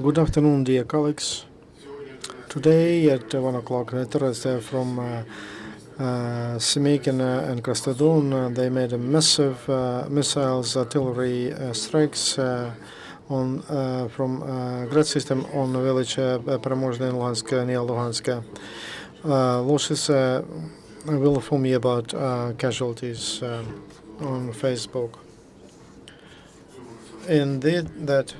Good afternoon, dear colleagues. Today at 1 o'clock, terrorists from Semik and Krasnodon, they made a massive missiles, artillery strikes on from grad system on the village Pramozhny in Luhansk, near Luhansk. Losses will inform me about casualties on Facebook. Indeed, that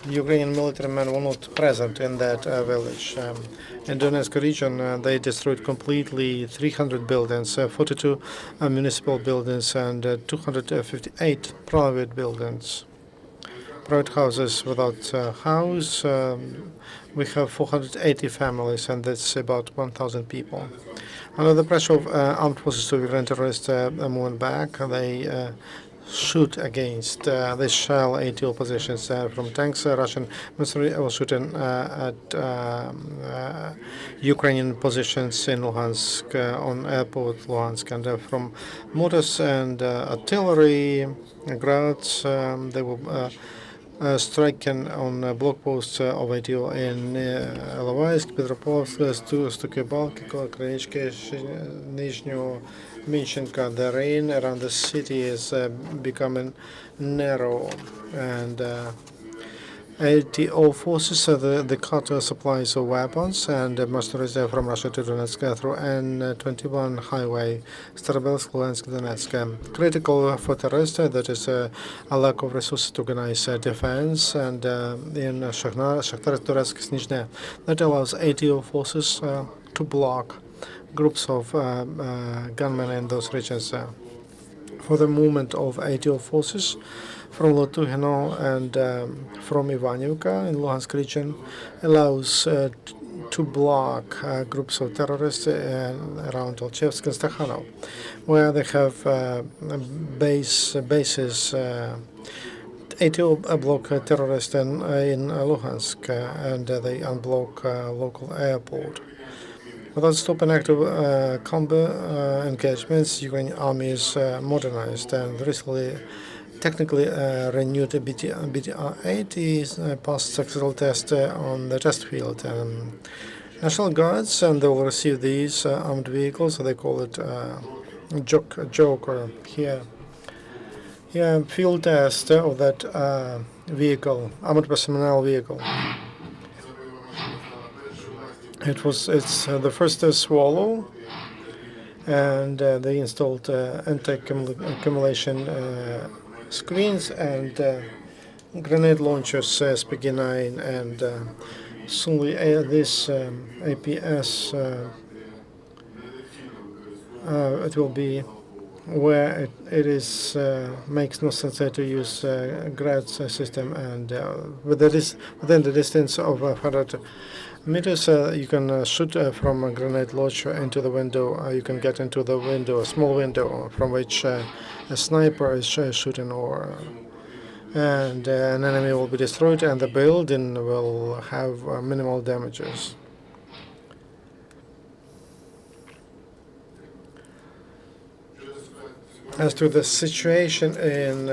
Ukrainian military men were not present in that village. In Donetsk region, they destroyed completely 300 buildings, 42 municipal buildings, and 258 private buildings. Private houses without house. We have 480 families, and that's about 1,000 people. Under the pressure of armed forces of Ukraine, terrorists moving back. They shoot against. They shell ATL positions from tanks. Russian military was shooting at Ukrainian positions in Luhansk, on airport Luhansk, and from mortars and artillery, grats. They were striking on block posts of ATL in Ilovaisk, Petropavlovsk, Stuky-Balki, Kranichki, Nizhny Minchenko. The rain around the city is becoming narrow, and ATO forces the cut supplies of weapons and mercenaries from Russia to Donetsk through N21 highway, Starobelsk, Luhansk, Donetsk. Critical for terrorists, that is a lack of resources to organize defense, and in Shakhtar Donetsk, Snizhne, that allows ATO forces to block groups of gunmen in those regions. For the movement of ATO forces from Lotuhino and from Ivanivka in Luhansk region allows to block groups of terrorists around Alchevsk and Stakhanov, where they have bases. ATO block terrorists in Luhansk, and they unblock local airport. Without stopping active combat engagements, Ukrainian army is modernized and recently technically renewed BTR-8 is passed successful test on the test field. National Guards, and they will receive these armed vehicles. They call it Joker here. Yeah, field test of that vehicle, armored personnel vehicle. It's the first Swallow, and they installed anti-accumulation screens and grenade launchers SPG-9, and soon this APS it will be where it is makes no sense to use grad system, and within the distance of 100 meters, you can shoot from a grenade launcher into the window. You can get into the window, a small window from which a sniper is shooting, and an enemy will be destroyed, and the building will have minimal damages. As to the situation in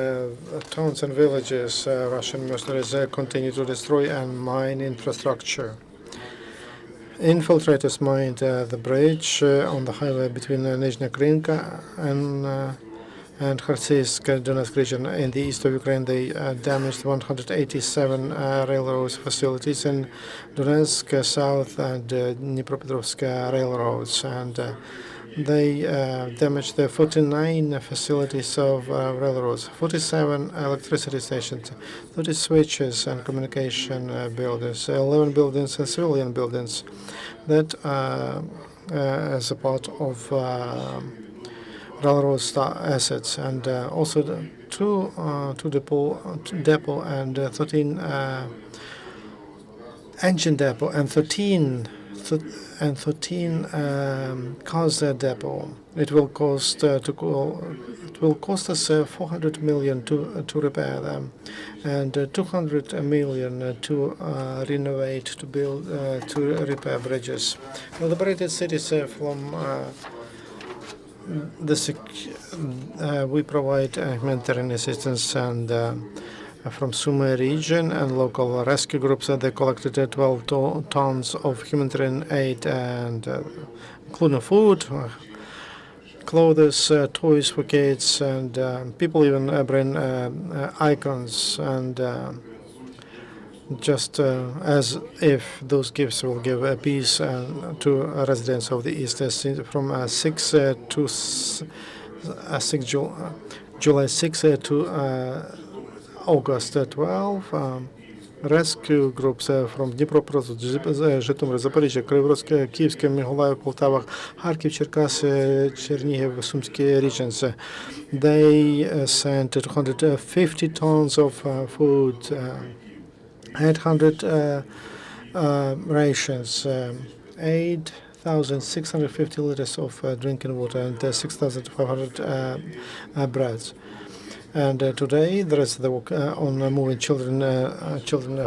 towns and villages, Russian mercenaries continue to destroy and mine infrastructure. Infiltrators mined the bridge on the highway between Nizhny Krinka and Kharkiv, Donetsk region. In the east of Ukraine, they damaged 187 railroad facilities in Donetsk, South, and Dnipropetrovsk railroads, and they damaged the 49 facilities of railroads, 47 electricity stations, 30 switches and communication buildings, 11 buildings and civilian buildings that as a part of railroad assets, and also two depot and 13 engine depot and 13 cars depot. It will cost us 400 million to repair them, and 200 million to renovate, to build, to repair bridges. Liberated cities from we provide humanitarian assistance, and from Sumy region and local rescue groups. They collected 12 tons of humanitarian aid, and including food, clothes, toys for kids, and people even bring icons, and just as if those gifts will give peace to residents of the East. From 6 to 6 July 6 to August 12. Rescue groups from Дніпропетровськ, Житомир, Запоріжжя, Криворізьке, Київське, Миколаїв, Полтава, Харків, Черкаси, Чернігів, Сумські regions. They sent 250 tons of food, 800 rations, 8,650 liters of drinking water, and 6,500 breads. And today there is the work on moving children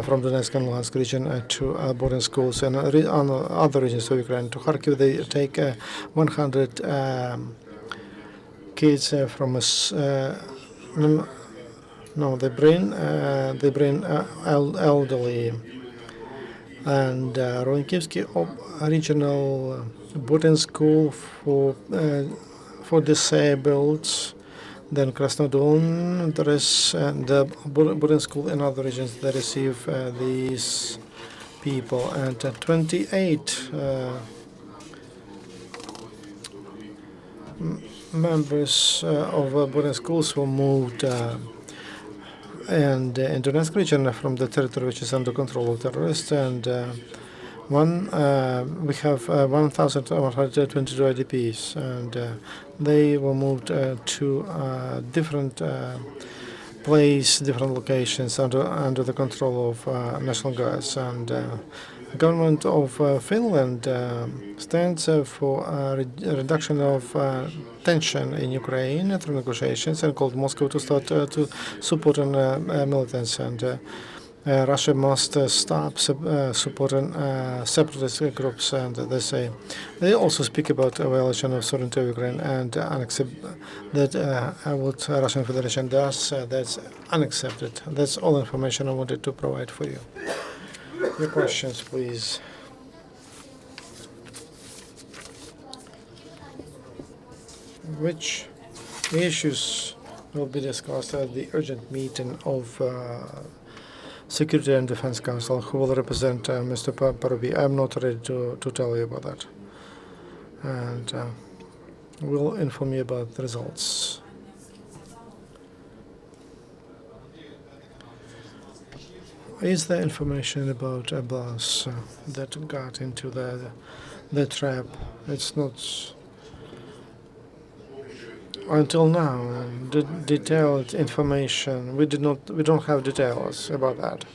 from Donetsk and Luhansk region to boarding schools and other regions of Ukraine. To Kharkiv, they take 100 kids from they bring elderly. And Ronkivsky regional boarding school for disabled. Then Krasnodon, there is the boarding school in other regions that receive these people, and 28 members of boarding schools were moved and in Donetsk region from the territory which is under control of terrorists, and we have 1,122 IDPs, and they were moved to different different locations under the control of national guards. And the government of Finland stands for a reduction of tension in Ukraine through negotiations and called Moscow to start to support militants. And Russia must stop supporting separatist groups, and they also speak about a violation of sovereignty of Ukraine and accept that what Russian Federation does. That's unaccepted. That's all information I wanted to provide for you. Your questions, please. Which issues will be discussed at the urgent meeting of Security and Defense Council, who will represent Mr. Parubi? I'm not ready to tell you about that. And we'll inform you about the results. Is there information about a bus that got into the trap? It's not until now detailed information. We don't have details about that.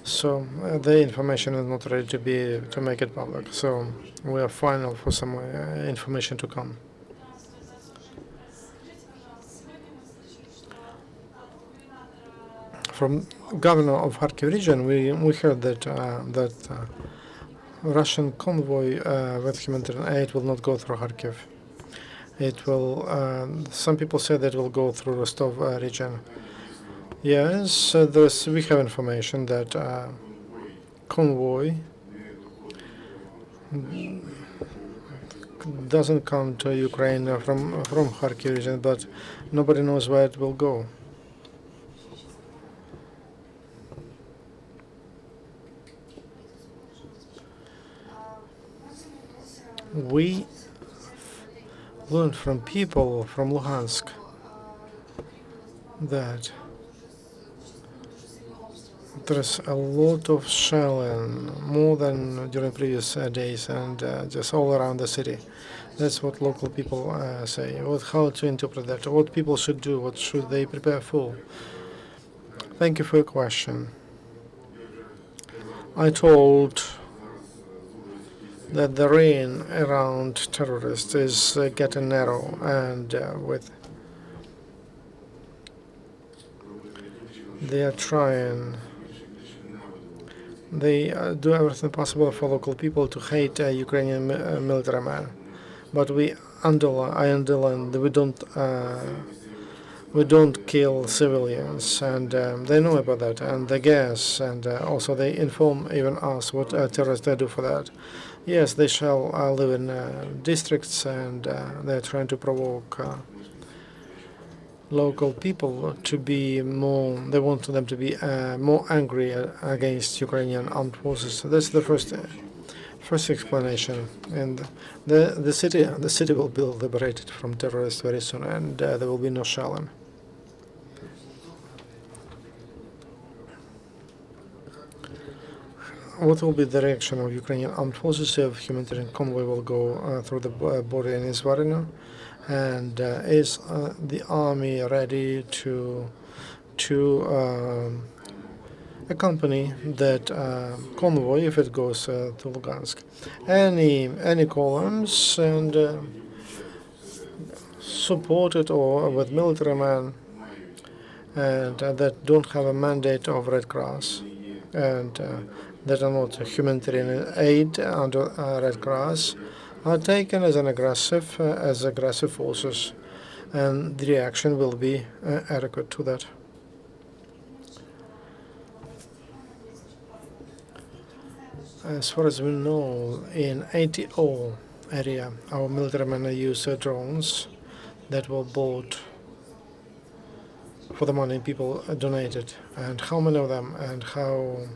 So the information is not ready to make it public. So we are final for some information to come. From governor of Kharkiv region, we heard that Russian convoy with humanitarian aid will not go through Kharkiv. It will. Some people say that it will go through Rostov region. Yes, we have information that convoy doesn't come to Ukraine from Kharkiv region, but nobody knows where it will go. We learned from people from Luhansk that there's a lot of shelling, more than during previous days, and just all around the city. That's what local people say. How to interpret that? What people should do? What should they prepare for? Thank you for your question. I told that the ring around terrorists is getting narrow, and they are trying. They do everything possible for local people to hate Ukrainian military men, but I underline that we don't we don't kill civilians, and they know about that, and the gas, and also they inform even us what terrorists they do for that. Yes, they shall live in districts, and they're trying to provoke local people to be more. They want them to be more angry against Ukrainian armed forces. So that's the first explanation, and the city will be liberated from terrorists very soon, and there will be no shelling. What will be the reaction of Ukrainian armed forces if humanitarian convoy will go through the border in Izvarino? And is the army ready to accompany that convoy if it goes to Lugansk? Any columns and supported or with military men and that don't have a mandate of Red Cross and that are not humanitarian aid under Red Cross are taken as aggressive forces, and the reaction will be adequate to that. As far as we know, in ATO area, our military men use drones that were bought for the money people donated, and how many of them, and how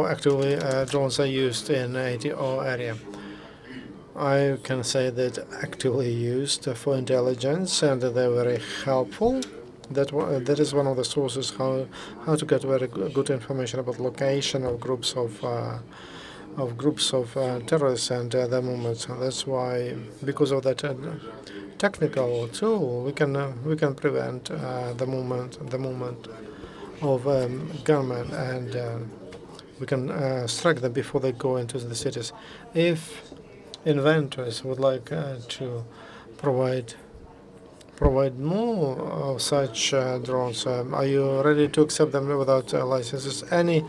actively drones are used in ATO area. I can say that actively used for intelligence, and they're very helpful. That is one of the sources how to get very good information about location of groups of terrorists and their movements. That's why, because of that technical tool, we can prevent the movement of gunmen, and we can strike them before they go into the cities. If inventors would like to provide more of such drones, are you ready to accept them without licenses? Any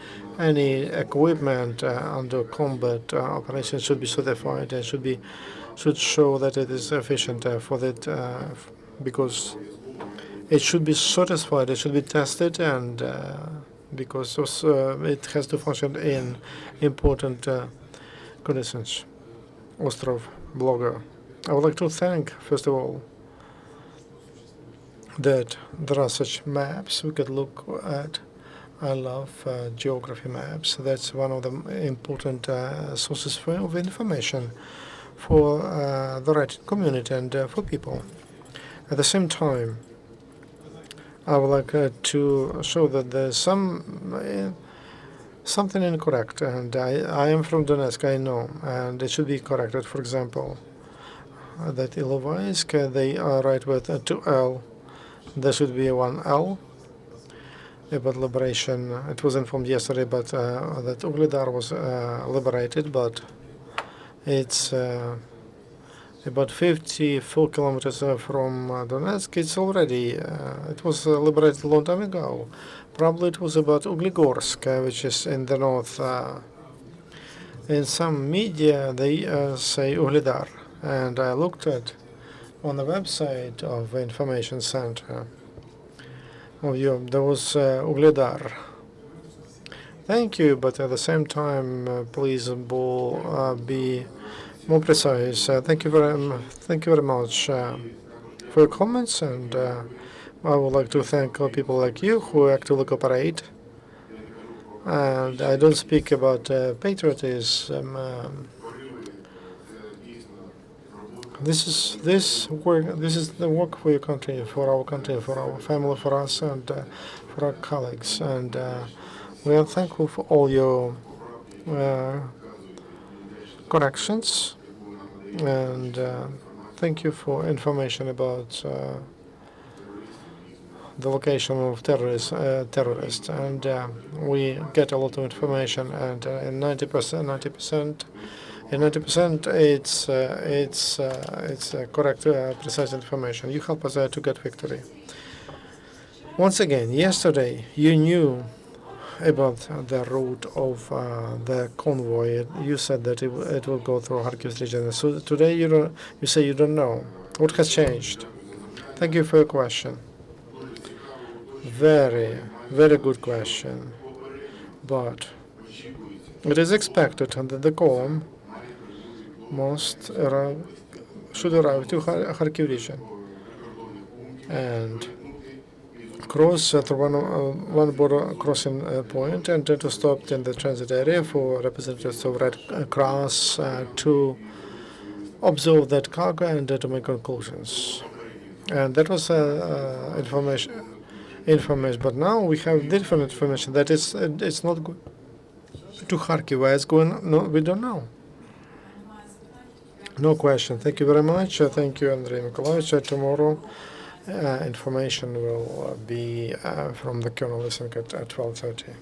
equipment under combat operations should be certified and should show that it is efficient for that because it should be certified, it should be tested, and because it has to function in important conditions. Ostrov blogger. I would like to thank, first of all, that there are such maps we could look at. I love geography maps. That's one of the important sources of information for the writing community and for people. At the same time, I would like to show that there's something incorrect, and I am from Donetsk, I know, and it should be corrected. For example, that Ilovaisk, they write with 2L. There should be 1L. About liberation, it was informed yesterday, but that Ugledar was liberated, but it's about 54 kilometers from Donetsk. It's already, it was liberated a long time ago. Probably it was about Uglegorsk, which is in the north. In some media, they say Ugledar, and I looked at on the website of the information center of you. There was Ugledar. Thank you, but at the same time, please be more precise. Thank you very much for your comments, and I would like to thank people like you who actively cooperate. And I don't speak about patriotism. This is the work for your country, for our country, for our family, for us, and for our colleagues. And we are thankful for all your corrections, and thank you for information about the location of terrorists. And we get a lot of information, and in 90%, it's correct, precise information. You help us to get victory. Once again, yesterday you knew about the route of the convoy. You said that it will go through Kharkiv region. So today you say you don't know. What has changed? Thank you for your question. Very, very good question. But it is expected that the column should arrive to Kharkiv region and cross through one border crossing point and to stop in the transit area for representatives of Red Cross to observe that cargo and to make conclusions. And that was information. But now we have different information that it's not good to Kharkiv. Where it's going? No, we don't know. No question. Thank you very much. Thank you, Andriy Mykolaievich. Tomorrow, information will be from the Colonel Lysenko at 12:30.